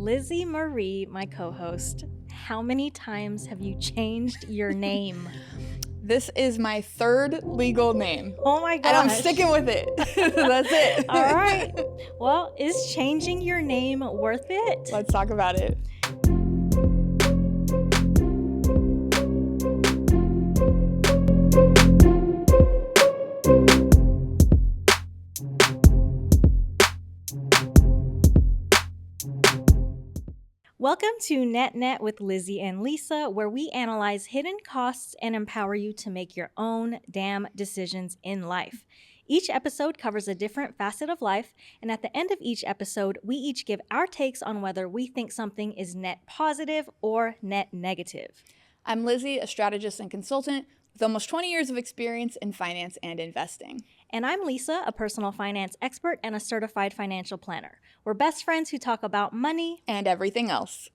Lizzie Marie, my co-host. How many times have you changed your name? This is my third legal name. Oh my gosh. And I'm sticking with it. That's it. All right. Well, is changing your name worth it? Let's talk about it. Welcome to Net with Lizzy and Lissa, where we analyze hidden costs and empower you to make your own damn decisions in life. Each episode covers a different facet of life, and at the end of each episode, we each give our takes on whether we think something is net positive or net negative. I'm Lizzie, a strategist and consultant with almost 20 years of experience in finance and investing. And I'm Lissa, a personal finance expert and a certified financial planner. We're best friends who talk about money and everything else.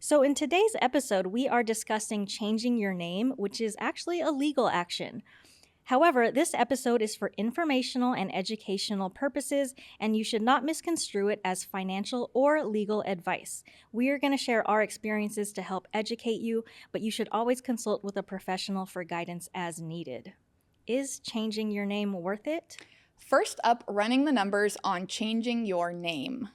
So in today's episode, we are discussing changing your name, which is actually a legal action. However, this episode is for informational and educational purposes, and you should not misconstrue it as financial or legal advice. We are going to share our experiences to help educate you, but you should always consult with a professional for guidance as needed. Is changing your name worth it? First up, running the numbers on changing your name.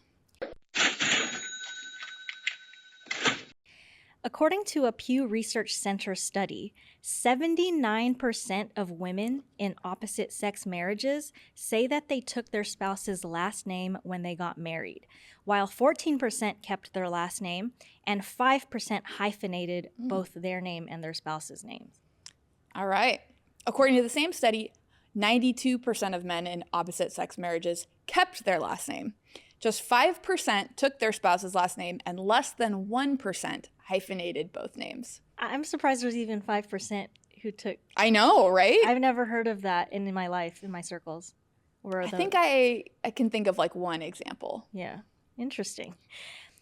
According to a Pew Research Center study, 79% of women in opposite-sex marriages say that they took their spouse's last name when they got married, while 14% kept their last name and 5% hyphenated both their name and their spouse's names. All right. According to the same study, 92% of men in opposite-sex marriages kept their last name. Just 5% took their spouse's last name, and less than 1% hyphenated both names. I'm surprised there's even 5% who took... I know, right? I've never heard of that in my life, in my circles. I think I can think of like one example. Yeah, interesting.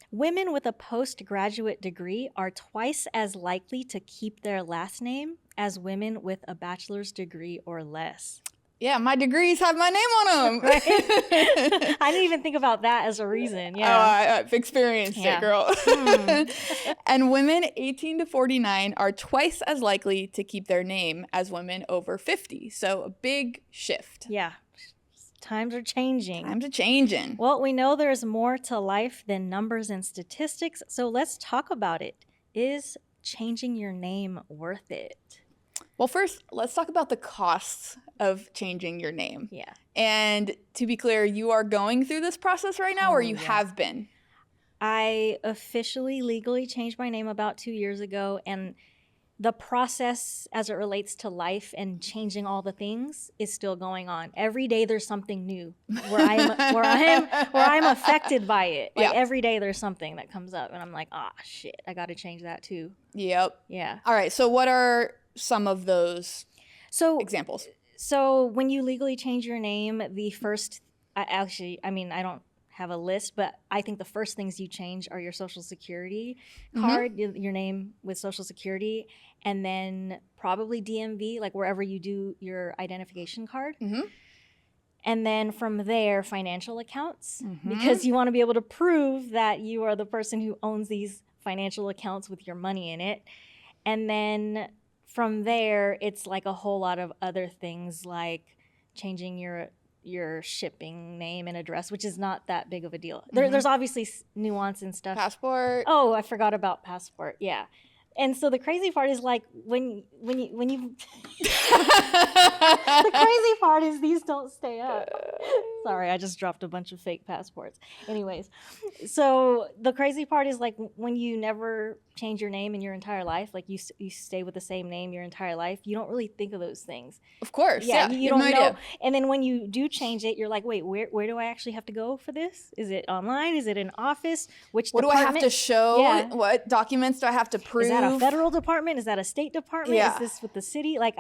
Women with a postgraduate degree are twice as likely to keep their last name as women with a bachelor's degree or less. Yeah, my degrees have my name on them. Right? I didn't even think about that as a reason. Yeah. Oh, I've experienced it, girl. And women 18 to 49 are twice as likely to keep their name as women over 50. So a big shift. Yeah. Times are changing. Times are changing. Well, we know there's more to life than numbers and statistics, so let's talk about it. Is changing your name worth it? Well, first, let's talk about the costs of changing your name. Yeah. And to be clear, you are going through this process right now, or you have been? I officially, legally changed my name about 2 years ago, and the process as it relates to life and changing all the things is still going on. Every day there's something new where I'm affected by it. Like every day there's something that comes up and I'm like, shit, I got to change that too. Yep. Yeah. All right. So what are some of those examples? So when you legally change your name, the first, I don't have a list, but I think the first things you change are your social security card, your name with social security, and then probably DMV, like wherever you do your identification card. And then from there, financial accounts, because you want to be able to prove that you are the person who owns these financial accounts with your money in it. And then from there, it's like a whole lot of other things like changing your shipping name and address, which is not that big of a deal. There's obviously nuance and stuff. Passport. Oh, I forgot about passport. Yeah. And so the crazy part is like when you the crazy part is these don't stay up. Sorry, I just dropped a bunch of fake passports. Anyways, so the crazy part is like when you never change your name in your entire life, like you stay with the same name your entire life, you don't really think of those things. Of course. Yeah. You don't know. Idea. And then when you do change it, you're like, wait, where do I actually have to go for this? Is it online? Is it in office? What do I have to show? Yeah. What documents do I have to prove? Is that a federal department? Is that a state department? Yeah. Is this with the city? Like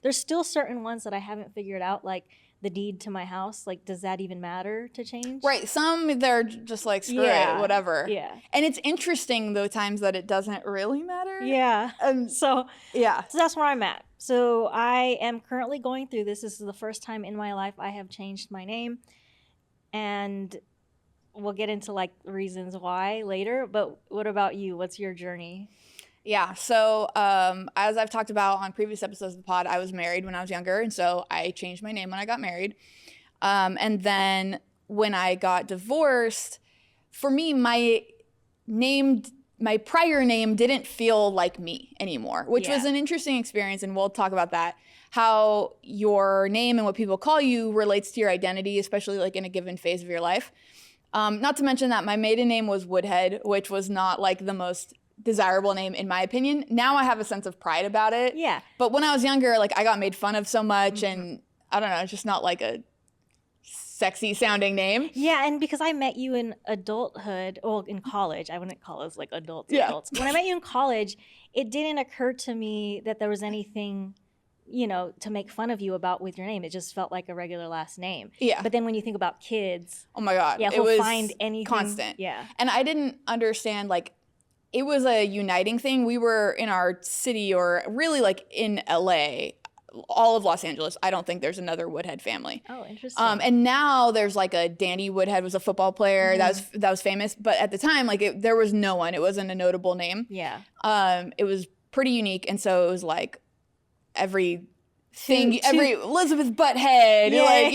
there's still certain ones that I haven't figured out, like the deed to my house. Like, does that even matter to change? Right. Some, they're just like, screw it, whatever. Yeah. And it's interesting, though, times that it doesn't really matter. Yeah. So that's where I'm at. So I am currently going through this. This is the first time in my life I have changed my name. And we'll get into like reasons why later, but what about you? What's your journey? Yeah. So, as I've talked about on previous episodes of the pod, I was married when I was younger, and so I changed my name when I got married. And then when I got divorced, for me, my prior name didn't feel like me anymore, which was an interesting experience, and we'll talk about that. How your name and what people call you relates to your identity, especially like in a given phase of your life. Not to mention that my maiden name was Woodhead, which was not like the most desirable name in my opinion. Now I have a sense of pride about it. Yeah. But when I was younger, like I got made fun of so much, and I don't know, it's just not like a sexy sounding name. Yeah, and because I met you in adulthood, well, in college, I wouldn't call us like adults. When I met you in college, it didn't occur to me that there was anything, to make fun of you about with your name. It just felt like a regular last name. Yeah. But then when you think about kids, oh my God, it was find anything constant. Yeah. And I didn't understand, like, it was a uniting thing. We were in our city, or really like in LA, all of Los Angeles. I don't think there's another Woodhead family. Oh, interesting. And now there's like a Danny Woodhead was a football player that was famous, but at the time, like there was no one. It wasn't a notable name. Yeah. It was pretty unique, and so it was like every Elizabeth Butthead, like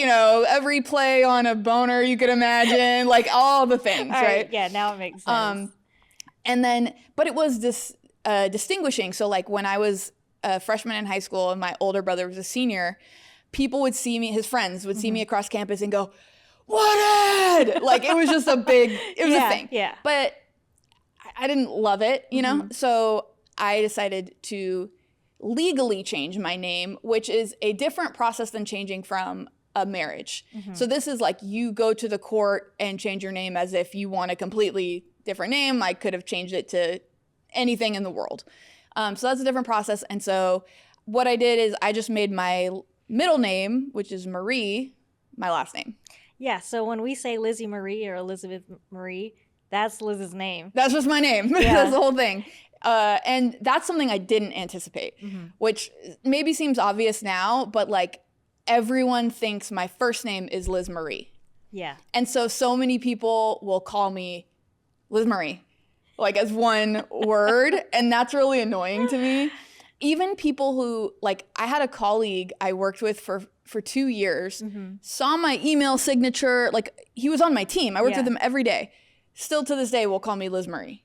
every play on a boner you could imagine, like all the things, right? Yeah, now it makes sense. And then, but it was distinguishing. So like when I was a freshman in high school and my older brother was a senior, people would see me, his friends would see me across campus and go, Woodhead! Like it was just a thing. Yeah. But I didn't love it, So I decided to legally change my name, which is a different process than changing from a marriage. So this is like you go to the court and change your name as if you want a completely different name. I could have changed it to anything in the world. So that's a different process. And so what I did is I just made my middle name, which is Marie, my last name. Yeah. So when we say Lizzie Marie or Elizabeth Marie, that's Liz's name. That's just my name. Yeah. That's the whole thing. And that's something I didn't anticipate, which maybe seems obvious now, but like everyone thinks my first name is Liz Marie. Yeah. And so many people will call me Liz Marie, like as one word. And that's really annoying to me. Even people who, like, I had a colleague I worked with for 2 years, saw my email signature, like he was on my team. I worked with him every day. Still to this day will call me Liz Marie.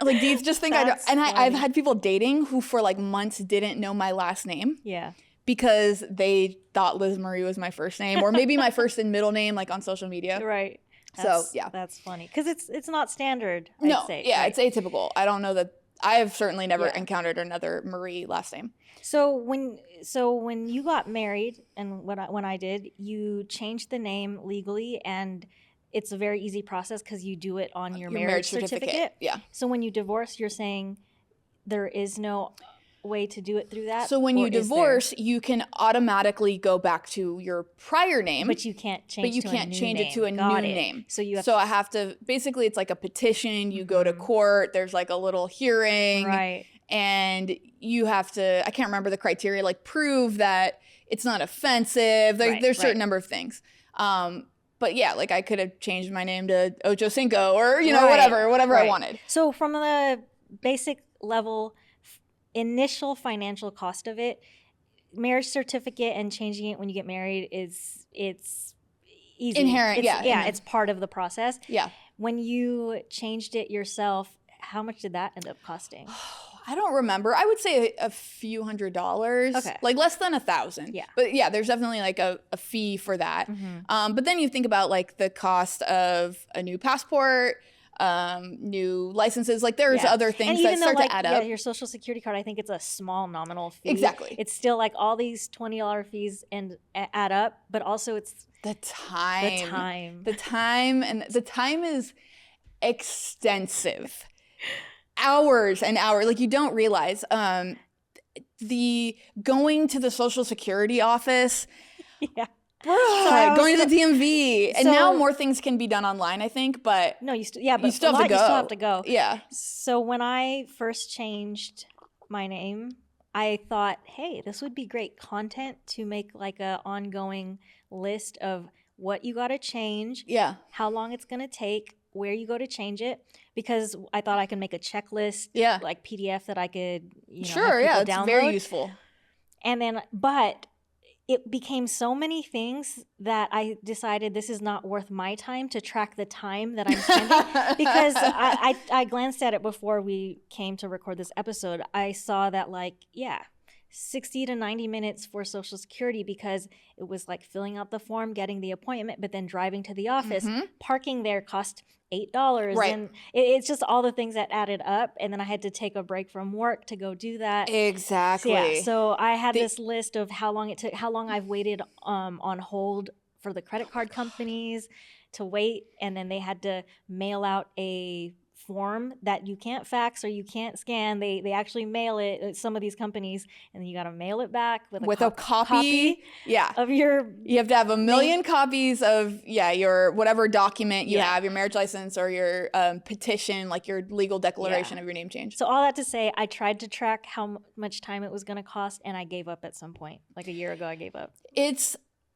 Like, do you just think I don't? And I've had people dating who for like months didn't know my last name. Yeah. Because they thought Liz Marie was my first name, or maybe my first and middle name, like on social media. Right. That's funny because it's not standard. I'd say, it's atypical. I don't know that I have certainly never encountered another Marie last name. So when you got married, and when I did, you changed the name legally, and it's a very easy process because you do it on your marriage certificate. Yeah. So when you divorce, you're saying there is no way to do it through that? So when you divorce, you can automatically go back to your prior name. But you can't change it to a new name. So I have to, basically it's like a petition. You go to court, there's like a little hearing. Right. And you have to, I can't remember the criteria, like prove that it's not offensive. There's a certain number of things. But yeah, like I could have changed my name to Ocho Cinco or, whatever I wanted. So from the basic level, initial financial cost of it, marriage certificate and changing it when you get married it's easy. Inherent. It's part of the process. Yeah. When you changed it yourself, how much did that end up costing? I don't remember. I would say a few $100s. Okay. Like less than $1,000. Yeah. But yeah, there's definitely like a fee for that. But then you think about like the cost of a new passport, new licenses. Like there's other things that start to add up. Yeah, your social security card, I think it's a small nominal fee. Exactly. It's still like all these $20 fees and add up, but also it's the time. The time is extensive. Hours and hours. Like you don't realize the going to the Social Security office. Yeah. Going to the DMV. And now more things can be done online, I think, but no, you still have to go. Yeah. So when I first changed my name, I thought, hey, this would be great content to make like a ongoing list of what you got to change, Yeah. how long it's going to take, where you go to change it, because I thought I could make a checklist, Yeah. like PDF that I could, have Sure. people Yeah. It's download. very useful. And then, but it became so many things that I decided this is not worth my time to track the time that I'm spending, because I glanced at it before we came to record this episode. I saw that 60 to 90 minutes for Social Security, because it was like filling out the form, getting the appointment, but then driving to the office. Parking there cost $8. Right. And it's just all the things that added up. And then I had to take a break from work to go do that. Exactly. So I had this list of how long it took, how long I've waited on hold for the credit card companies to wait. And then they had to mail out a form that you can't fax or you can't scan. They actually mail it at some of these companies, and then you got to mail it back with a copy Yeah. of your. You have to have a million copies of your whatever document you have, your marriage license or your petition, like your legal declaration of your name change. So all that to say, I tried to track how much time it was going to cost, and I gave up at some point. Like a year ago, I gave up.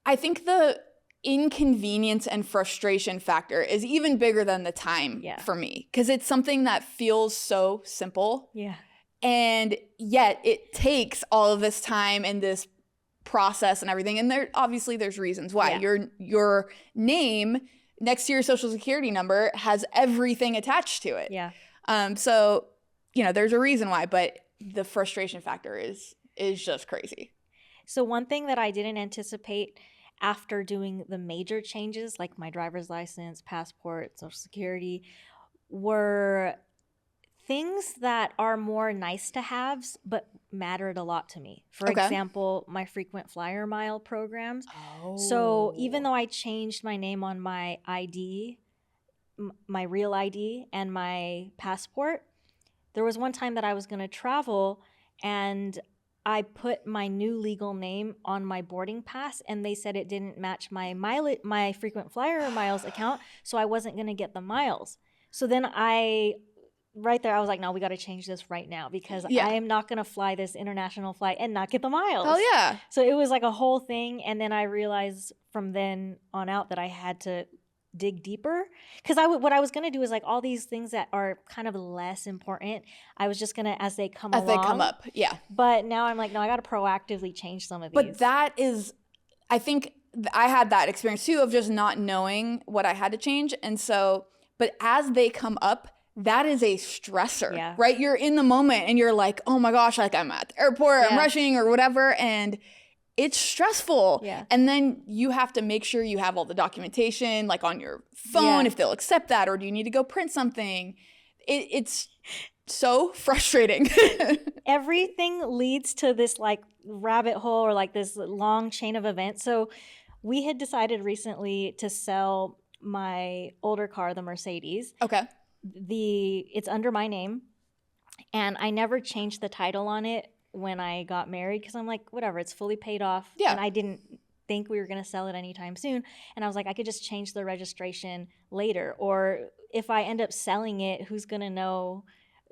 I think the inconvenience and frustration factor is even bigger than the time for me, because it's something that feels so simple. Yeah. And yet it takes all of this time and this process and everything. And there's reasons why. Your name next to your social security number has everything attached to it. Yeah. So, there's a reason why, but the frustration factor is just crazy. So one thing that I didn't anticipate after doing the major changes, like my driver's license, passport, social security, were things that are more nice to haves but mattered a lot to me. For example, my frequent flyer mile programs. Oh. So even though I changed my name on my ID, my real ID and my passport, there was one time that I was going to travel, and I put my new legal name on my boarding pass, and they said it didn't match my frequent flyer miles account, so I wasn't going to get the miles. So then I was like, no, we got to change this right now, because I am not going to fly this international flight and not get the miles. Oh, yeah. So it was like a whole thing, and then I realized from then on out that I had to dig deeper, because what I was going to do is like all these things that are kind of less important, I was just going to as they come up. Yeah. But now I'm like, no, I got to proactively change some of these. But that is, I think I had that experience too of just not knowing what I had to change. And so, but as they come up, that is a stressor, right? You're in the moment and you're like, oh my gosh, like I'm at the airport, I'm rushing or whatever. And it's stressful. Yeah. And then you have to make sure you have all the documentation like on your phone if they'll accept that, or do you need to go print something? It's so frustrating. Everything leads to this like rabbit hole or like this long chain of events. So we had decided recently to sell my older car, the Mercedes. Okay. It's under my name, and I never changed the title on it when I got married, because I'm like, whatever, it's fully paid off. Yeah. And I didn't think we were going to sell it anytime soon. And I was like, I could just change the registration later. Or if I end up selling it, who's going to know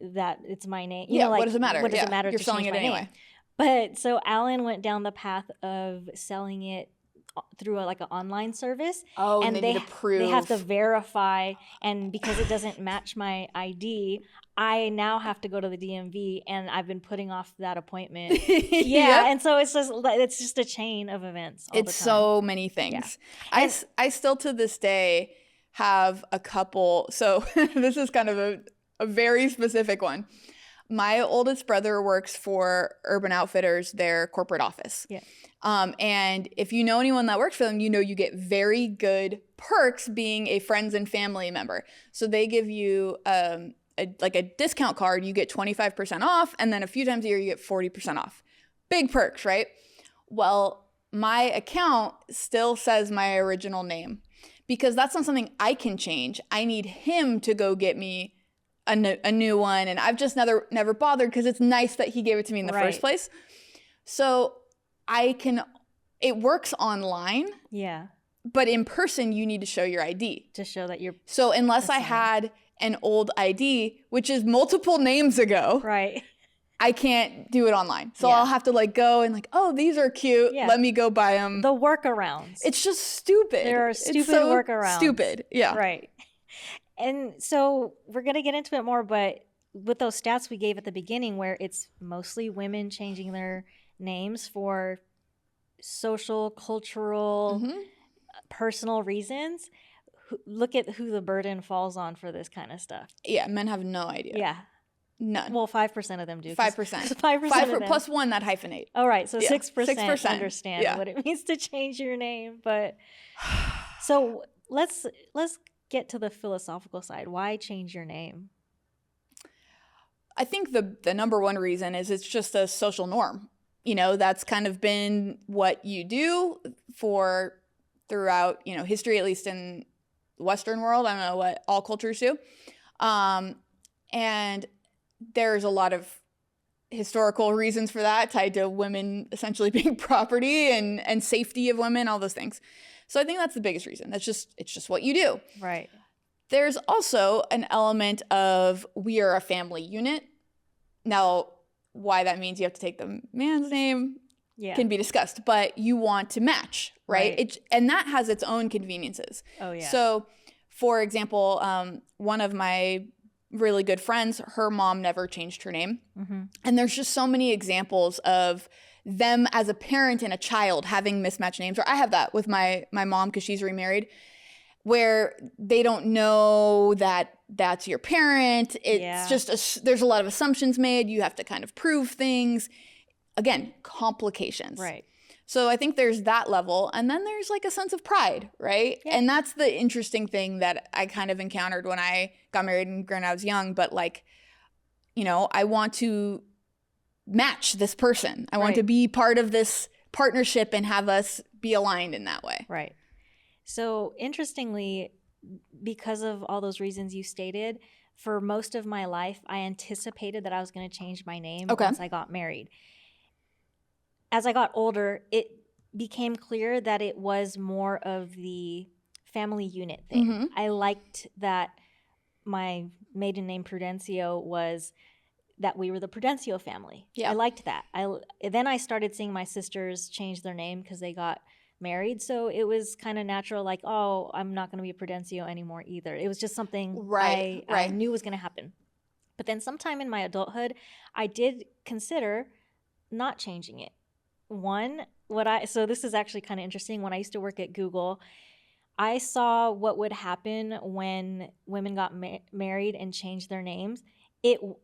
that it's my name? You know, like, what does it matter? What does it matter? You're selling it anyway. Name? But so Alan went down the path of selling it through an online service. Oh, and they need to prove. They have to verify, and because it doesn't match my ID, I now have to go to the DMV, and I've been putting off that appointment. And so it's just a chain of events. It's so many things. Yeah. I still to this day have a couple. So this is kind of a very specific one. My oldest brother works for Urban Outfitters, their corporate office. Yeah. And if you know anyone that works for them, you get very good perks being a friends and family member. So they give you a discount card. You get 25% off, and then a few times a year you get 40% off. Big perks, right? Well, my account still says my original name, because that's not something I can change. I need him to go get me a new one, and I've just never bothered, because it's nice that he gave it to me in the first place. So it works online. Yeah. But in person, you need to show your ID. To show that you're... So unless I had an old ID, which is multiple names ago. Right. I can't do it online. So Yeah. I'll have to like go and like, oh, these are cute. Yeah. Let me go buy them. The workarounds. It's just stupid. There are It's stupid so workarounds. Stupid. Yeah. Right. And so we're going to get into it more, but with those stats we gave at the beginning where it's mostly women changing their names for social, cultural, personal reasons, look at who the burden falls on for this kind of stuff. Yeah, men have no idea. Yeah. None. Well, 5% of them do. 5%. 5% of them. Plus one that hyphenate. Oh, right. So Yeah. 6% understand what it means to change your name. But so let's get to the philosophical side. Why change your name? I think the number one reason is it's just a social norm. You know, that's kind of been what you do for throughout, you know, history, at least in the Western world. I don't know what all cultures do. And there's a lot of historical reasons for that tied to women essentially being property and safety of women, all those things. So I think that's the biggest reason. It's just what you do. Right. There's also an element of we are a family unit. Now, why that means you have to take the man's name can be discussed, but you want to match, right? And that has its own conveniences. Oh, yeah. So, for example, one of my really good friends, her mom never changed her name. Mm-hmm. And there's just so many examples of them as a parent and a child having mismatched names. Or I have that with my mom because she's remarried, where they don't know that that's your parent. It's just, there's a lot of assumptions made. You have to kind of prove things. Again, complications. Right. So I think there's that level. And then there's like a sense of pride, right? Yeah. And that's the interesting thing that I kind of encountered when I got married, and granted I was young, but like, you know, I want to match this person. I want to be part of this partnership and have us be aligned in that way. Right. So interestingly, because of all those reasons you stated, for most of my life, I anticipated that I was going to change my name once I got married. As I got older, it became clear that it was more of the family unit thing. Mm-hmm. I liked that my maiden name Prudencio was that we were the Prudencio family. Yeah. I liked that. Then I started seeing my sisters change their name because they got married. So it was kind of natural, like, oh, I'm not going to be a Prudencio anymore either. It was just something I knew was going to happen. But then sometime in my adulthood, I did consider not changing it. So this is actually kind of interesting. When I used to work at Google, I saw what would happen when women got married and changed their names.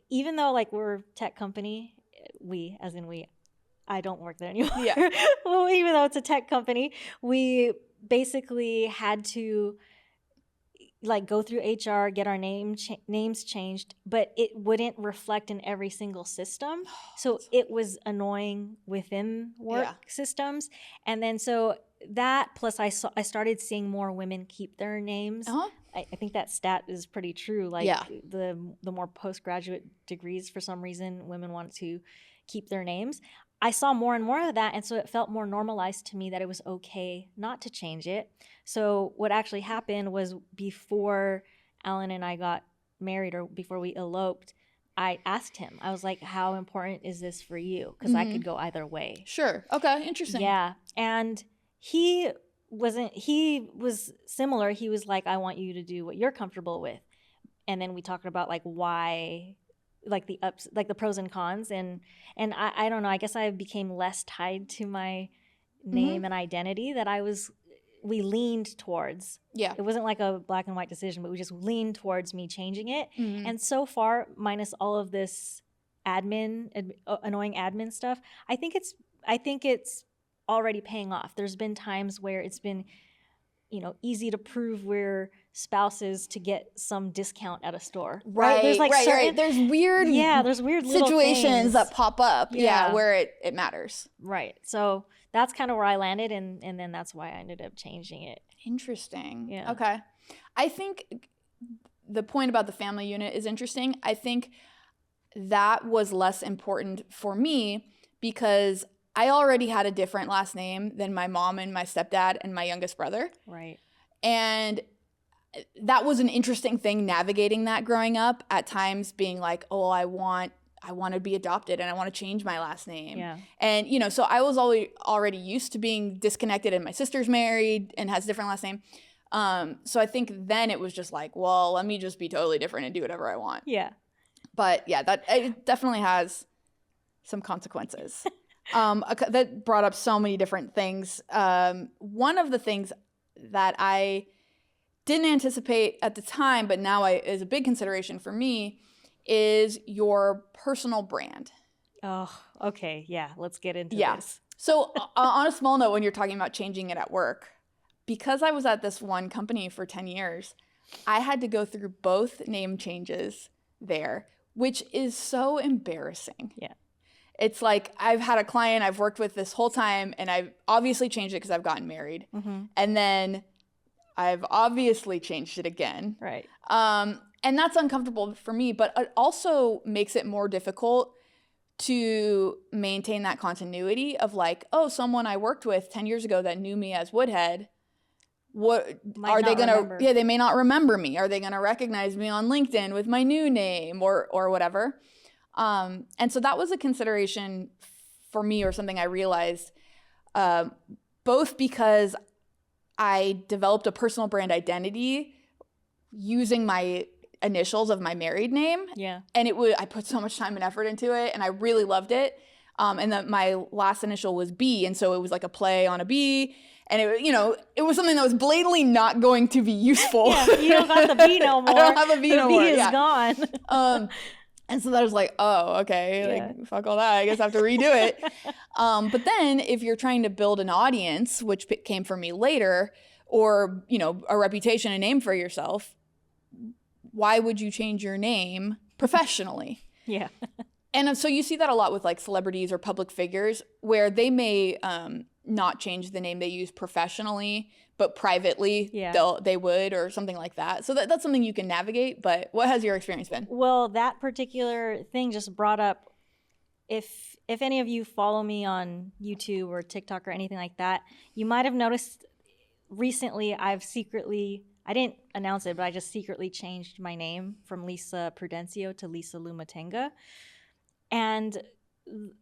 Even though like we're a tech company, I don't work there anymore. Yeah. Well, even though it's a tech company, we basically had to like go through HR, get our names changed, but it wouldn't reflect in every single system. So it was annoying within work systems. And then so that plus I started seeing more women keep their names. Uh-huh. I think that stat is pretty true. Like the more postgraduate degrees, for some reason, women want to keep their names. I saw more and more of that, and so it felt more normalized to me that it was okay not to change it. So what actually happened was before Alan and I got married, or before we eloped, I asked him. I was like, how important is this for you? Because I could go either way. Sure. Okay. Interesting. Yeah. And he was similar. He was like, I want you to do what you're comfortable with. And then we talked about like why, like the ups, like the pros and cons. And I don't know, I guess I became less tied to my name and identity that we leaned towards. Yeah. It wasn't like a black and white decision, but we just leaned towards me changing it. Mm-hmm. And so far, minus all of this annoying admin stuff, I think it's already paying off. There's been times where it's been, easy to prove we're spouses to get some discount at a store. Right. There's like certain, there's weird situations that pop up. Yeah. Where it matters. Right. So that's kind of where I landed, and then that's why I ended up changing it. Interesting. Yeah. Okay. I think the point about the family unit is interesting. I think that was less important for me because I already had a different last name than my mom and my stepdad and my youngest brother. Right. And that was an interesting thing, navigating that growing up, at times being like, oh, I want I want to be adopted and I want to change my last name. Yeah. And, you know, so I was already used to being disconnected, and my sister's married and has a different last name. So I think then it was just like, well, let me just be totally different and do whatever I want. Yeah. But yeah, it definitely has some consequences. That brought up so many different things. One of the things that I didn't anticipate at the time, but now is a big consideration for me, is your personal brand. Oh, okay. Yeah. Let's get into this. So on a small note, when you're talking about changing it at work, because I was at this one company for 10 years, I had to go through both name changes there, which is so embarrassing. Yeah. It's like, I've had a client I've worked with this whole time, and I've obviously changed it because I've gotten married. Mm-hmm. And then I've obviously changed it again. Right. And that's uncomfortable for me, but it also makes it more difficult to maintain that continuity of like, oh, someone I worked with 10 years ago that knew me as Woodhead, what are they going to, they may not remember me. Are they going to recognize me on LinkedIn with my new name or whatever? And so that was a consideration for me, or something I realized, both because I developed a personal brand identity using my initials of my married name. Yeah. And I put so much time and effort into it, and I really loved it. And that my last initial was B, and so it was like a play on a B, and it was something that was blatantly not going to be useful. Yeah, you don't got the B no more. I don't have a B no more. The B is gone. And so that was like, oh, okay, like fuck all that. I guess I have to redo it. But then if you're trying to build an audience, which came for me later, or, a reputation, a name for yourself, why would you change your name professionally? Yeah. And so you see that a lot with like celebrities or public figures, where they may not change the name they use professionally, but privately they would, or something like that. So that's something you can navigate. But what has your experience been? Well, that particular thing just brought up, if any of you follow me on YouTube or TikTok or anything like that, you might have noticed recently I didn't announce it, but I just secretly changed my name from Lisa Prudencio to Lisa Lumatenga. And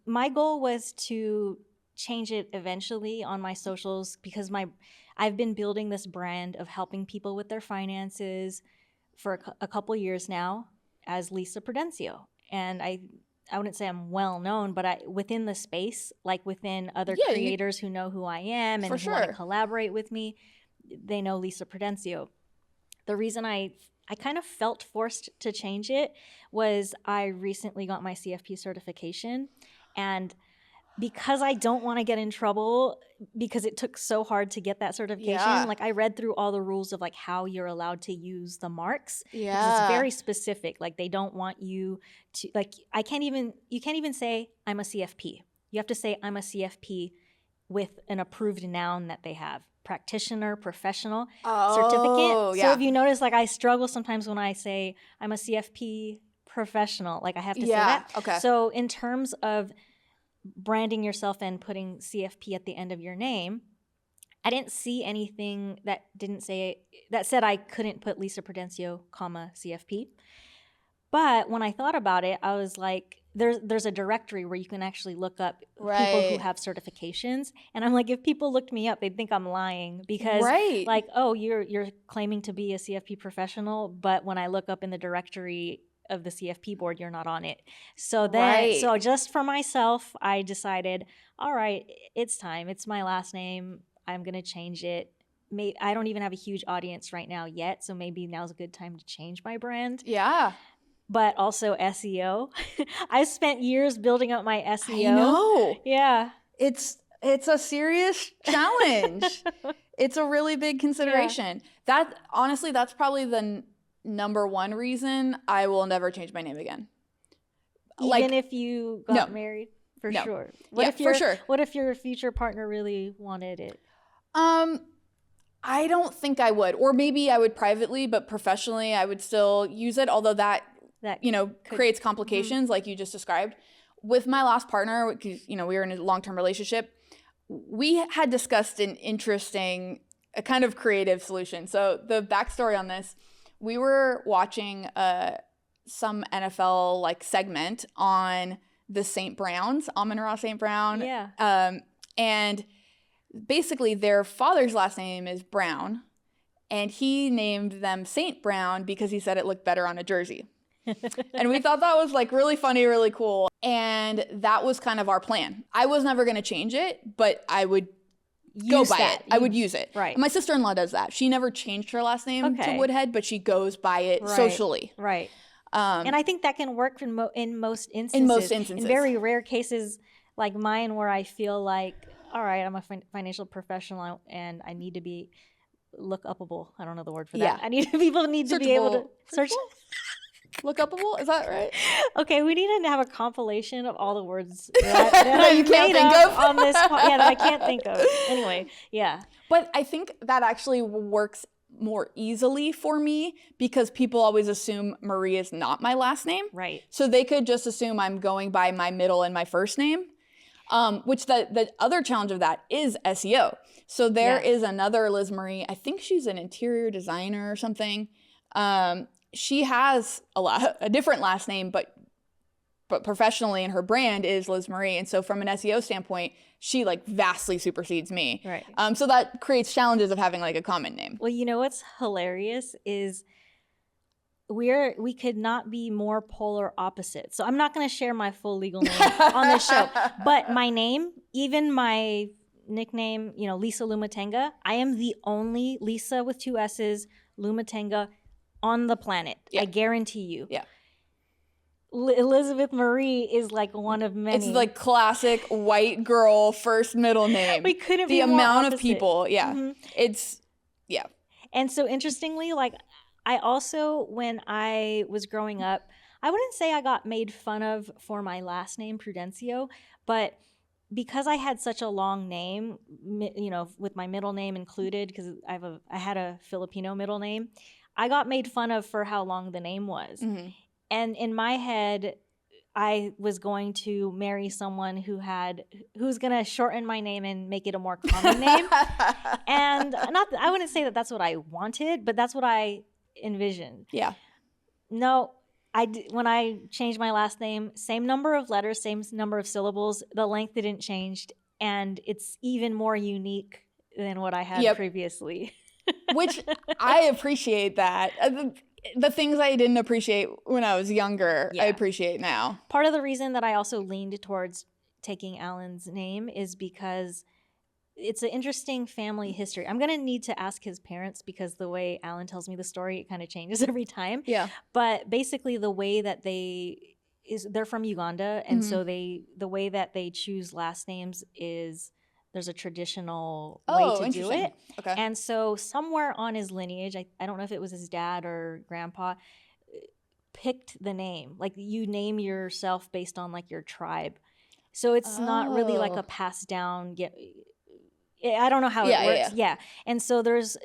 my goal was to change it eventually on my socials, because I've been building this brand of helping people with their finances for a couple years now as Lisa Prudencio. And I wouldn't say I'm well known, but within the space, like within other creators who know who I am and who want to collaborate with me, they know Lisa Prudencio. The reason I kind of felt forced to change it was I recently got my CFP certification, and because I don't want to get in trouble, because it took so hard to get that certification, like I read through all the rules of like how you're allowed to use the marks. Because it's very specific. Like they don't want you to, like, you can't even say I'm a CFP. You have to say I'm a CFP with an approved noun that they have. Practitioner, professional certificate. So if you notice, like I struggle sometimes when I say I'm a CFP professional, like I have to say that. Okay. So in terms of branding yourself and putting CFP at the end of your name, I didn't see anything that said I couldn't put Lisa Prudencio, CFP. But when I thought about it, I was like, there's a directory where you can actually look up people who have certifications. And I'm like, if people looked me up, they'd think I'm lying, because like, oh, you're claiming to be a CFP professional, but when I look up in the directory of the CFP board, you're not on it. So then, so just for myself, I decided, all right, it's time. It's my last name. I'm going to change it. I don't even have a huge audience right now yet, so maybe now's a good time to change my brand. Yeah. But also SEO. I spent years building up my SEO. I know. Yeah. It's a serious challenge. It's a really big consideration. That honestly, that's probably the number one reason I will never change my name again. Even if you got married? For sure. What if your future partner really wanted it? I don't think I would. Or maybe I would privately, but professionally I would still use it, although that creates complications like you just described. With my last partner, because we were in a long-term relationship, we had discussed an interesting, a kind of creative solution. So the backstory on this, we were watching a some NFL like segment on the St. Browns, Amon-Ra St. Brown. Yeah. And basically their father's last name is Brown, and he named them St. Brown because he said it looked better on a jersey. And we thought that was like really funny, really cool. And that was kind of our plan. I was never going to change it, but I would go by it. I would use it. Right. And my sister-in-law does that. She never changed her last name to Woodhead, but she goes by it socially. Right. And I think that can work in most instances. In most instances. In very rare cases like mine, where I feel like, all right, I'm a financial professional and I need to be look-upable. I don't know the word for that. People need to be able to search. Look-upable? Is that right? Okay, we need to have a compilation of all the words that you can't think of on this. Yeah, that I can't think of. Anyway, yeah. But I think that actually works more easily for me because people always assume Marie is not my last name. Right. So they could just assume I'm going by my middle and my first name, which the other challenge of that is SEO. So there is another Liz Marie. I think she's an interior designer or something. She has a different last name, but professionally in her brand is Liz Marie. And so from an SEO standpoint, she like vastly supersedes me. Right. So that creates challenges of having like a common name. Well, you know what's hilarious is we could not be more polar opposites. So I'm not going to share my full legal name on this show, but my name, even my nickname, Lisa Lumatenga, I am the only Lisa with 2 S's, Lumatenga on the planet. Yeah. I guarantee you. Yeah. Elizabeth Marie is like one of many. It's like classic white girl first middle name. We couldn't be the more amount opposite. Of people. Yeah. Mm-hmm. It's And so interestingly, like I also, when I was growing up, I wouldn't say I got made fun of for my last name, Prudencio, but because I had such a long name, with my middle name included, because I had a Filipino middle name, I got made fun of for how long the name was. Mm-hmm. And in my head, I was going to marry someone who's going to shorten my name and make it a more common name. And I wouldn't say that that's what I wanted, but that's what I envisioned. Yeah. No, when I changed my last name, same number of letters, same number of syllables, the length didn't change, and it's even more unique than what I had previously. Which I appreciate that. The things I didn't appreciate when I was younger, I appreciate now. Part of the reason that I also leaned towards taking Alan's name is because it's an interesting family history. I'm going to need to ask his parents because the way Alan tells me the story, it kind of changes every time. Yeah. But basically the way that they're from Uganda, and so the way that they choose last names is there's a traditional way to do it. Okay. And so somewhere on his lineage, I don't know if it was his dad or grandpa, picked the name. Like you name yourself based on like your tribe. So it's not really like a passed down. I don't know how it works. Yeah. And so there's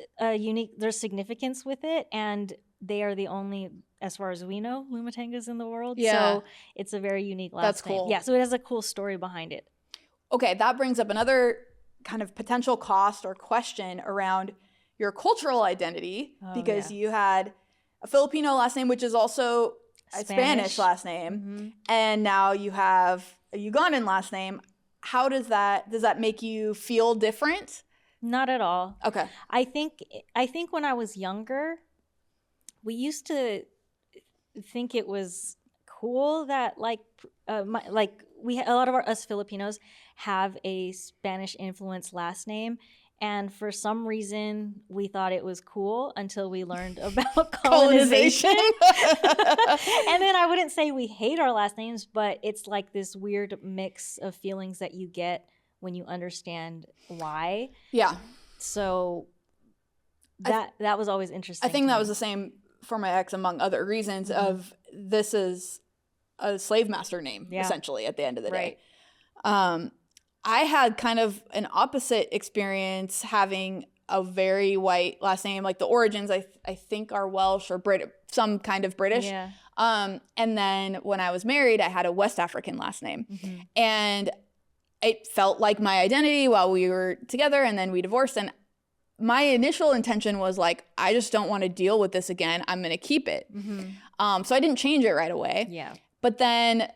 significance with it. And they are the only, as far as we know, Lumatengas in the world. Yeah. So it's a very unique last name. That's cool. Yeah. So it has a cool story behind it. Okay, that brings up another kind of potential cost or question around your cultural identity, because you had a Filipino last name, which is also a Spanish last name, and now you have a Ugandan last name. How does that make you feel different? Not at all. Okay. I think when I was younger, we used to think it was cool that a lot of us Filipinos have a Spanish influenced last name, and for some reason we thought it was cool until we learned about colonization. And then I wouldn't say we hate our last names, but it's like this weird mix of feelings that you get when you understand why. Yeah. So that was always interesting. I think that was the same for my ex, among other reasons, of this is a slave master name, essentially, at the end of the day. I had kind of an opposite experience having a very white last name. Like the origins, I think, are Welsh or some kind of British. Yeah. And then when I was married, I had a West African last name. Mm-hmm. And it felt like my identity while we were together, and then we divorced. And my initial intention was like, I just don't want to deal with this again. I'm going to keep it. So I didn't change it right away. Yeah. But then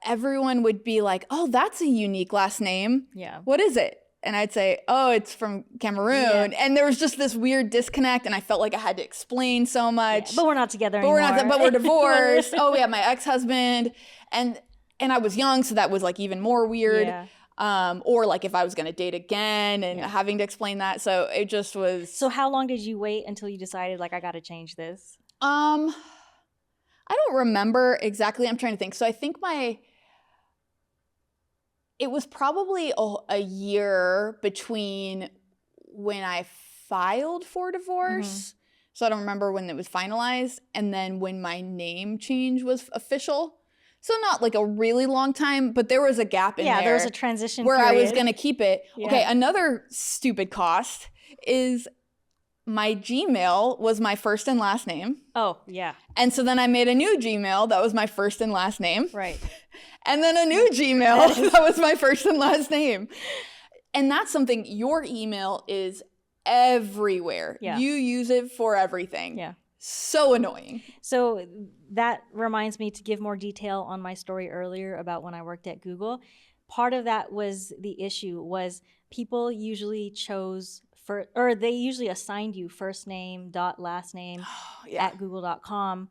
everyone would be like, oh, that's a unique last name. Yeah. What is it? And I'd say, oh, it's from Cameroon. Yeah. And there was just this weird disconnect. And I felt like I had to explain so much. Yeah, but we're not together But anymore. but we're divorced. Oh, yeah, my ex-husband. And I was young, so that was like even more weird. Yeah. Or like if I was going to date again and having to explain that. So it just was. So how long did you wait until you decided, like, I got to change this? I don't remember exactly. I'm trying to think. So I think it was probably a year between when I filed for divorce. So I don't remember when it was finalized, and then when my name change was official. So not like a really long time, but there was a gap in there. Yeah, there was a transition where period. I was going to keep it. Yeah. Okay, another stupid cost is my Gmail was my first and last name. Oh, yeah. And so then I made a new Gmail that was my first and last name. Right. And then a new Gmail that was my first and last name. And that's something, your email is everywhere. Yeah. You use it for everything. Yeah. So annoying. So that reminds me to give more detail on my story earlier about when I worked at Google. Part of that was the issue was people usually they usually assigned you first name dot last name at google.com.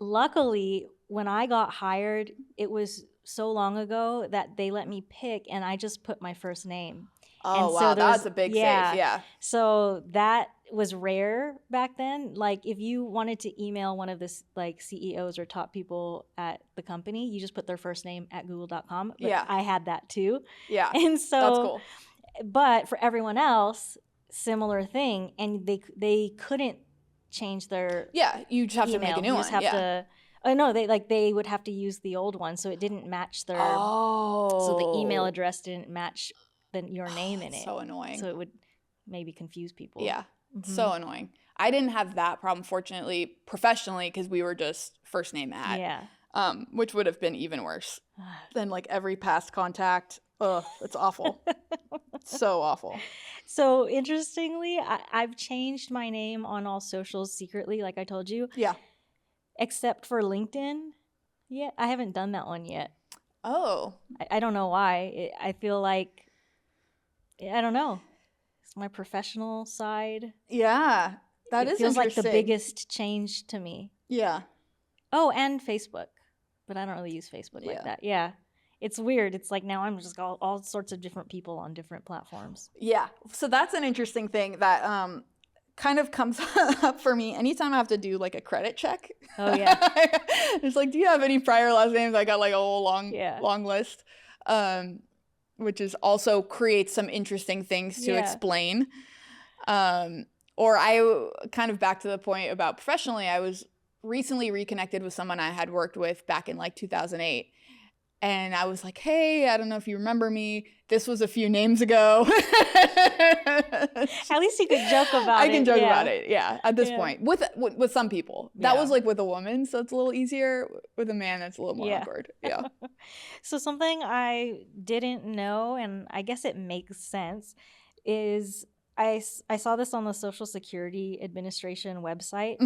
Luckily, when I got hired, it was so long ago that they let me pick, and I just put my first name. Oh, and wow, so that's a big save, yeah. So that was rare back then. Like, if you wanted to email one of the like CEOs or top people at the company, you just put their first name at google.com. But I had that too. Yeah, and so that's cool. But for everyone else, similar thing, and they couldn't change their you just have email. to make a new you one. just have to. Oh no, they would have to use the old one, so it didn't match their. So the email address didn't match your name in it. So annoying. So it would maybe confuse people. Yeah, so annoying. I didn't have that problem, fortunately, professionally, because we were just first name at. Yeah. Which would have been even worse than like every past contact. Ugh, it's awful. So awful. So interestingly, I've changed my name on all socials secretly, like I told you. Yeah. Except for LinkedIn. Yeah, I haven't done that one yet. Oh. I don't know why. I feel like, I don't know. It's my professional side. Yeah. That is feels like the interesting. biggest change to me. Yeah. Oh, and Facebook. But I don't really use Facebook like that. Yeah. It's weird. It's like now I'm just all sorts of different people on different platforms. Yeah. So that's an interesting thing that kind of comes up for me anytime I have to do like a credit check. Oh, yeah. It's like, do you have any prior last names? I got like a whole long list, which is also creates some interesting things to explain. Or I kind of back to the point about professionally, I was recently reconnected with someone I had worked with back in like 2008. And I was like, hey, I don't know if you remember me. This was a few names ago. At least you could joke about it. I can joke about it, at this point. With some people. That was like with a woman, so it's a little easier. With a man, that's a little more awkward. Yeah. So something I didn't know, and I guess it makes sense, is I saw this on the Social Security Administration website.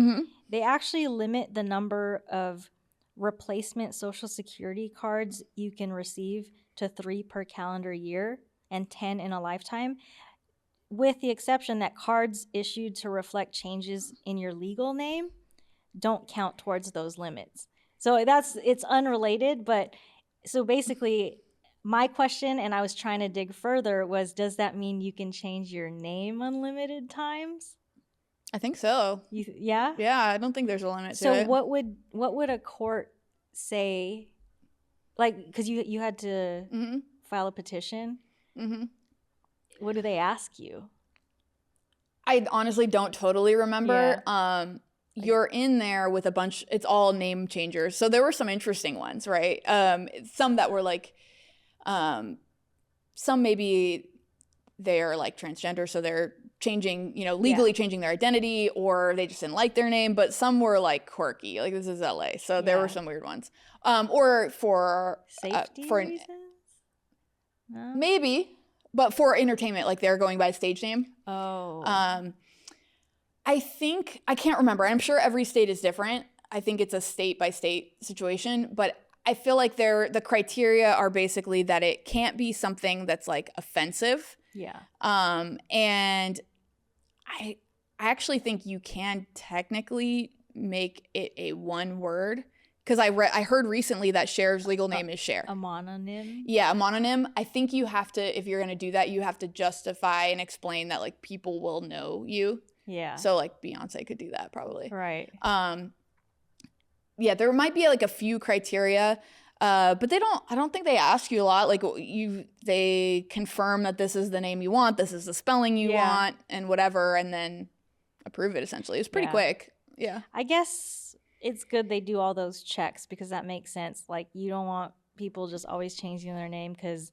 They actually limit the number of replacement Social Security cards you can receive to 3 per calendar year and 10 in a lifetime, with the exception that cards issued to reflect changes in your legal name don't count towards those limits. So it's unrelated, but so basically my question, and I was trying to dig further, was does that mean you can change your name unlimited times? I think so. Yeah? Yeah, I don't think there's a limit to it. So what would a court say? Like, because you had to file a petition. What do they ask you? I honestly don't totally remember. You're in there with a bunch, it's all name changers. So there were some interesting ones, right? Some that were like, some maybe they're like transgender, so they're changing, legally changing their identity, or they just didn't like their name, but some were like quirky, like this is LA, so there were some weird ones. Or for safety reasons? No? Maybe, but for entertainment, like they're going by stage name. Oh. I think, I can't remember. I'm sure every state is different. I think it's a state by state situation, but I feel like the criteria are basically that it can't be something that's like offensive. Yeah. And I actually think you can technically make it a one word, because I heard recently that Cher's legal name is Cher. A mononym? Yeah, a mononym. I think you have to, if you're going to do that, you have to justify and explain that like people will know you. Yeah. So like Beyonce could do that probably. Right. Yeah, there might be like a few criteria, but I don't think they ask you a lot. Like they confirm that this is the name you want, this is the spelling you want, and whatever, and then approve it essentially. It's pretty quick. Yeah. I guess it's good they do all those checks, because that makes sense. Like, you don't want people just always changing their name because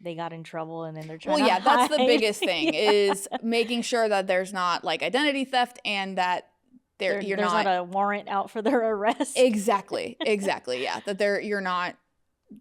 they got in trouble and then they're trying to hide. That's the biggest thing is making sure that there's not like identity theft and that there's not a warrant out for their arrest. Exactly. Yeah. That you're not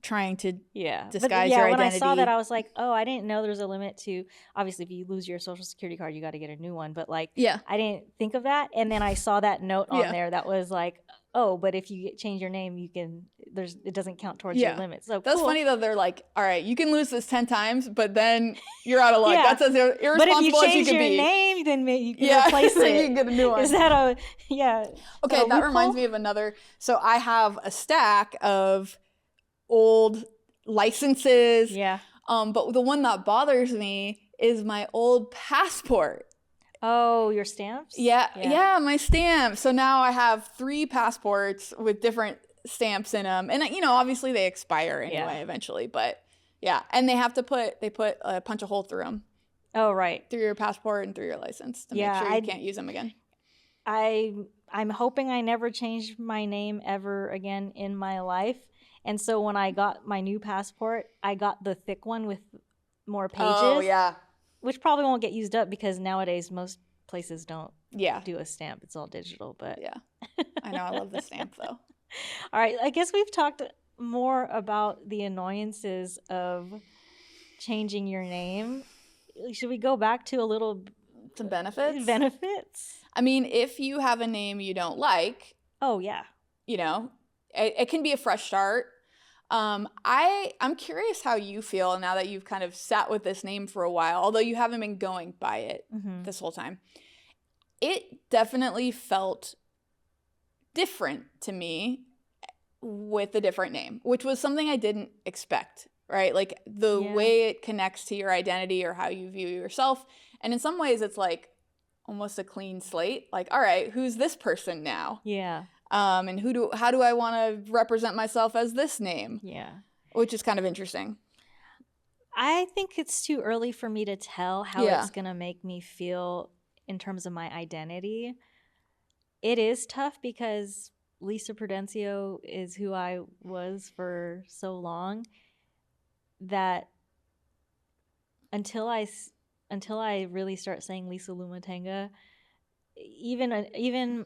trying to disguise your identity. When I saw that, I was like, oh, I didn't know there was a limit to, obviously if you lose your social security card, you got to get a new one. But like, I didn't think of that. And then I saw that note on there that was like, oh, but if you change your name, you can, it doesn't count towards your limit. So that's funny though. They're like, all right, you can lose this 10 times, but then you're out of luck. That's as irresponsible but if you as you change can your be. name, then you can replace it. You can get a new one. Is that Okay, that reminds me of another. So I have a stack of old licenses. Yeah. But the one that bothers me is my old passport. Oh, your stamps? Yeah, my stamp. So now I have 3 passports with different stamps in them. And, obviously they expire anyway eventually. But, yeah. And they put a punch a hole through them. Oh, right. Through your passport and through your license to make sure you can't use them again. I'm hoping I never change my name ever again in my life. And so when I got my new passport, I got the thick one with more pages. Oh, yeah. Which probably won't get used up because nowadays most places don't do a stamp. It's all digital. But yeah, I know. I love the stamp though. All right. I guess we've talked more about the annoyances of changing your name. Should we go back to a little some benefits? Benefits. I mean, if you have a name you don't like, oh yeah, it can be a fresh start. I'm curious how you feel now that you've kind of sat with this name for a while, although you haven't been going by it this whole time. It definitely felt different to me with a different name, which was something I didn't expect, right? Like the way it connects to your identity or how you view yourself. And in some ways it's like almost a clean slate. Like, all right, who's this person now? Yeah. And how do I want to represent myself as this name? Yeah. Which is kind of interesting. I think it's too early for me to tell how it's going to make me feel in terms of my identity. It is tough because Lisa Prudencio is who I was for so long that until I really start saying Lisa Lumatenga, even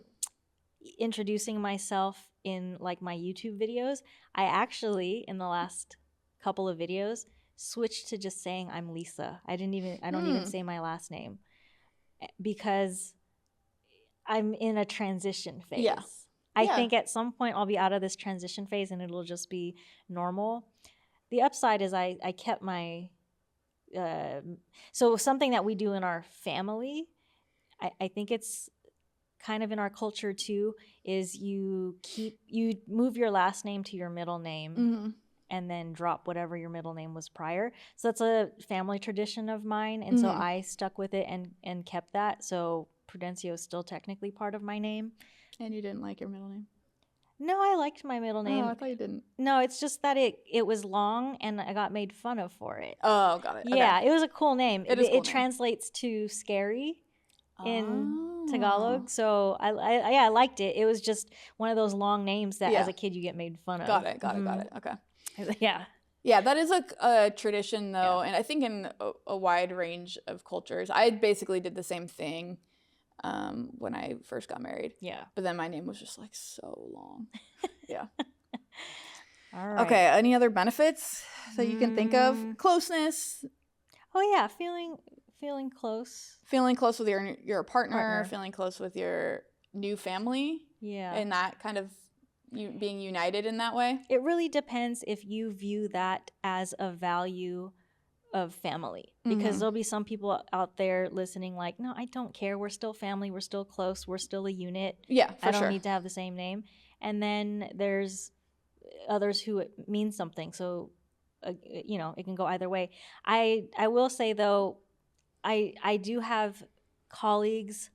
introducing myself in like my YouTube videos, I actually in the last couple of videos switched to just saying I'm Lisa. I don't even say my last name because I'm in a transition phase. Yeah. I think at some point I'll be out of this transition phase and it'll just be normal. The upside is I kept my so something that we do in our family, I think it's kind of in our culture too, is you move your last name to your middle name and then drop whatever your middle name was prior. So that's a family tradition of mine. And so I stuck with it and kept that. So Prudencio is still technically part of my name. And you didn't like your middle name? No, I liked my middle name. Oh, I thought you didn't. No, it's just that it was long and I got made fun of for it. Oh, got it. Yeah, okay. It was a cool name. It translates to scary in Tagalog. So I liked it. It was just one of those long names that as a kid you get made fun of. Got it. Okay. Yeah. Yeah, that is a tradition though. And I think in a wide range of cultures, I basically did the same thing when I first got married. Yeah. But then my name was just like so long. Yeah. All right. Okay. Any other benefits that you can think of? Closeness. Oh yeah, feeling close. Feeling close with your partner, Partner. feeling close with your new family, Yeah. and that kind of being united in that way. It really depends if you view that as a value of family, because there'll be some people out there listening like, no, I don't care. We're still family. We're still close. We're still a unit. Yeah, for I don't sure. need to have the same name. And then there's others who it means something. So, it can go either way. I will say though, I do have colleagues,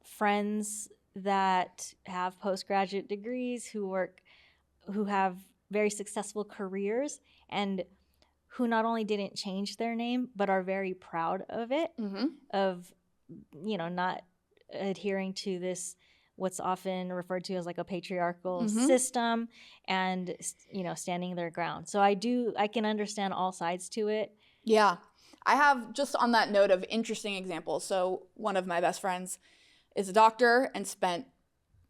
friends that have postgraduate degrees who have very successful careers and who not only didn't change their name but are very proud of it, of not adhering to this what's often referred to as like a patriarchal system, and standing their ground. So I can understand all sides to it. Yeah. I have, just on that note of interesting examples, so one of my best friends is a doctor and spent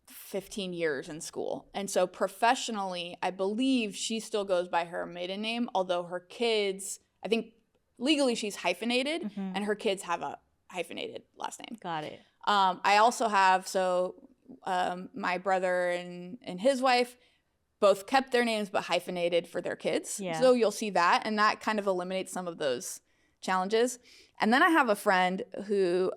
15 years in school. And so professionally, I believe she still goes by her maiden name, although her kids, I think legally she's hyphenated, and her kids have a hyphenated last name. Got it. I also have, my brother and his wife both kept their names but hyphenated for their kids. Yeah. So you'll see that, and that kind of eliminates some of those challenges. And then I have a friend who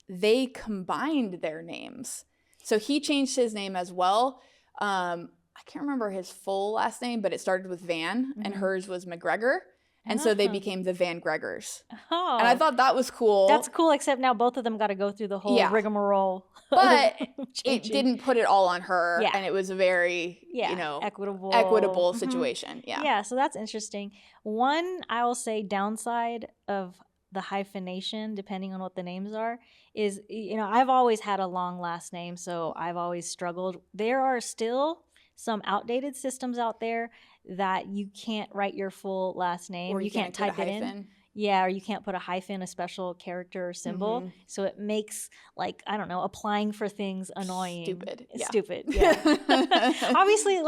they combined their names. So he changed his name as well. I can't remember his full last name, but it started with Van, and hers was McGregor. And so they became the Van Gregors. Oh. And I thought that was cool. That's cool, except now both of them got to go through the whole rigmarole. But it didn't put it all on her. Yeah. And it was a very, equitable situation. Yeah. Yeah, so that's interesting. One, I will say, downside of the hyphenation, depending on what the names are, is, I've always had a long last name, so I've always struggled. There are still some outdated systems out there that you can't write your full last name. Or you can't type it in. Yeah, or you can't put a hyphen, a special character or symbol. So it makes, applying for things annoying. Stupid. It's Yeah. stupid, yeah. Obviously,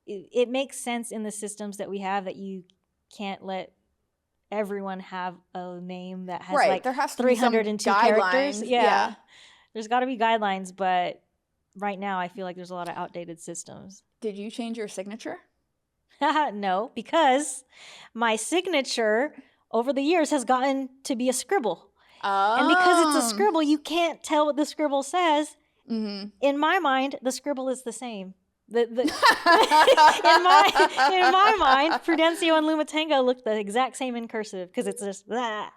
it makes sense in the systems that we have that you can't let everyone have a name that has there has to 302 be some characters. guidelines. Yeah. There's got to be guidelines, but right now I feel like there's a lot of outdated systems. Did you change your signature? No, because my signature over the years has gotten to be a scribble. Oh. And because it's a scribble, you can't tell what the scribble says. In my mind, the scribble is the same. In my mind, Prudencio and Lumatengo look the exact same in cursive because it's just that.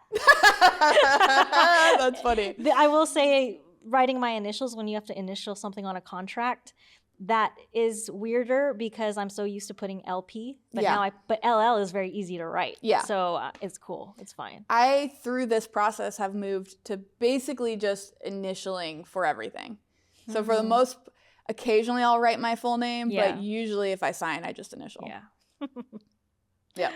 That's funny. I will say, writing my initials when you have to initial something on a contract, that is weirder because I'm so used to putting LP. But but LL is very easy to write. Yeah. So it's cool. It's fine. I, through this process, have moved to basically just initialing for everything. So for the most, occasionally I'll write my full name, but usually if I sign, I just initial. Yeah. Yep.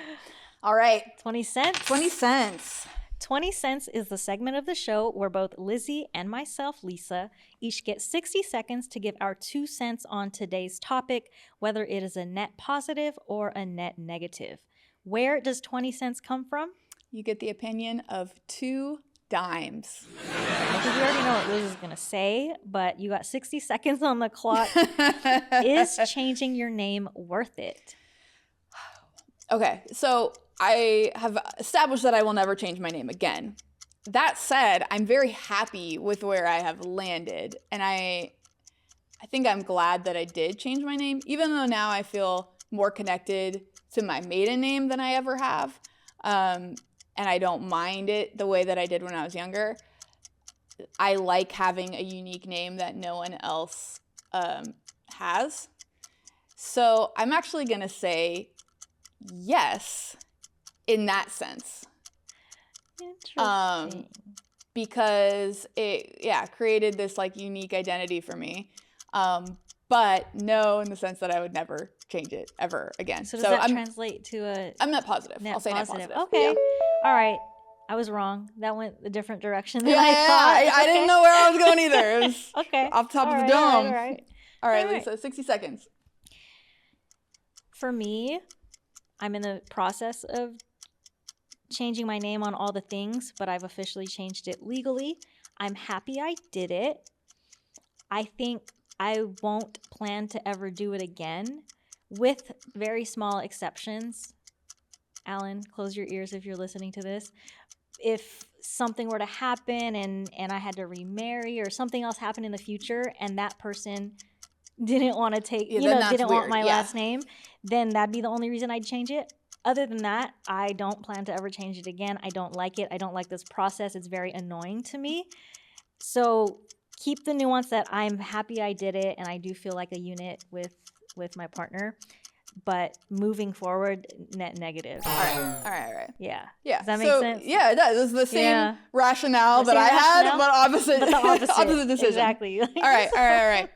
All right. 20 cents. 20 cents. 20 cents is the segment of the show where both Lizzy and myself, Lissa, each get 60 seconds to give our 2 cents on today's topic, whether it is a net positive or a net negative. Where does 20 cents come from? You get the opinion of 2 dimes. I think you already know what Liz is going to say, but you got 60 seconds on the clock. Is changing your name worth it? Okay, so I have established that I will never change my name again. That said, I'm very happy with where I have landed, and I think I'm glad that I did change my name, even though now I feel more connected to my maiden name than I ever have, and I don't mind it the way that I did when I was younger. I like having a unique name that no one else has. So I'm actually going to say yes, in that sense. Interesting. Because it, created this unique identity for me. But no, in the sense that I would never change it ever again. So does that translate to a... I'm net positive. I'll say net positive. Okay. Yeah. All right. I was wrong. That went a different direction than I thought. I didn't know where I was going either. It was okay. off the top of the dome. All right, Lisa, 60 seconds. For me, I'm in the process of changing my name on all the things, but I've officially changed it legally. I'm happy I did it. I think I won't plan to ever do it again, with very small exceptions. Alan, close your ears if you're listening to this. If something were to happen and I had to remarry, or something else happened in the future and that person didn't want to take, didn't want my last name, then that'd be the only reason I'd change it. Other than that, I don't plan to ever change it again. I don't like it. I don't like this process. It's very annoying to me. So keep the nuance that I'm happy I did it and I do feel like a unit with my partner. But moving forward, net negative. All right. Yeah. Yeah. Does that make sense? Yeah, it does. It's the same rationale that I had, but opposite. But the opposite decision. Exactly. All right.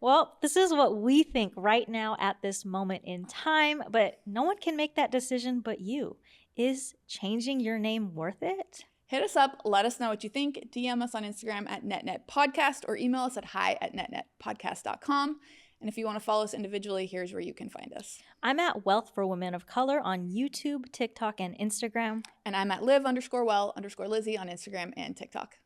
Well, this is what we think right now at this moment in time, but no one can make that decision but you. Is changing your name worth it? Hit us up. Let us know what you think. DM us on Instagram at netnetpodcast or email us at hi@netnetpodcast.com. And if you want to follow us individually, here's where you can find us. I'm at Wealth for Women of Color on YouTube, TikTok, and Instagram. And I'm at live_well_Lizzy on Instagram and TikTok.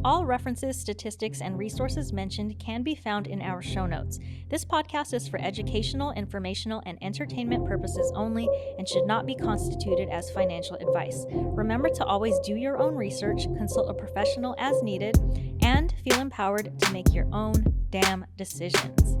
All references, statistics, and resources mentioned can be found in our show notes. This podcast is for educational, informational, and entertainment purposes only and should not be constituted as financial advice. Remember to always do your own research, consult a professional as needed, and feel empowered to make your own damn decisions.